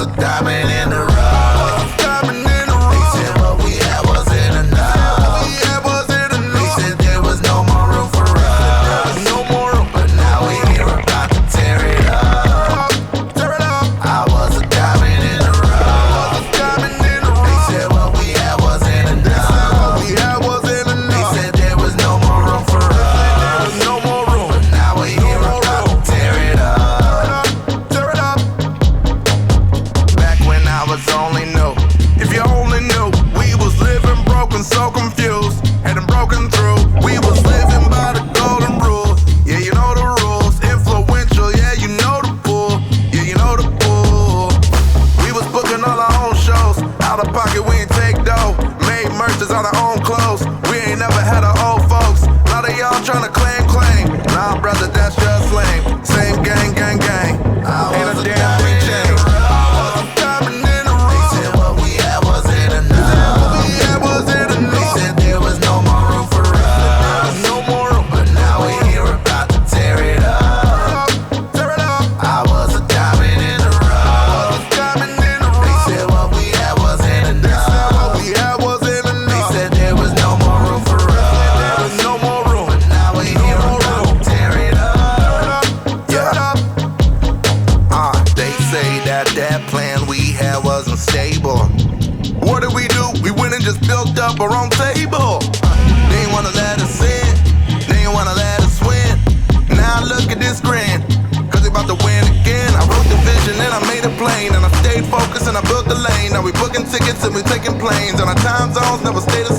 was a diamond in the rough. They said what we had wasn't enough. They said there was no more room for us. But now we here about to tear it up. I was a diamond in the rough. They said what we had wasn't enough. They said there was no more room for us. But now we here about to tear it up. Back when I was only new, if you only knew, we was living broken, so confused, hadn't broken through. We was living by the golden rule. Yeah, you know the rules. Influential, yeah, you know the pool. Yeah, you know the pool. We was booking all our own shows. Out of pocket, we ain't take dough. Made merches on our own clothes. We ain't never had our old folks. Now they all tryna claim. Nah, brother, that's just lame. Same gang. Ain't a damn thing changed. They said what we had wasn't enough. They said there was no more room for us. But now we here about to tear it up. I was a diamond in the rough. They said what we had wasn't enough. They said there was no more room for us. But now we here about to tear it up. Yeah. They say that plan we had wasn't stable. What did we do? We went and just built up our own table. They ain't wanna let us in. They ain't wanna let us win. Now look at this grin, cause they about to win again. I wrote the vision and I made it plain, and I stayed focused and I built the lane. Now we booking tickets and we taking planes, and our time zones never stay the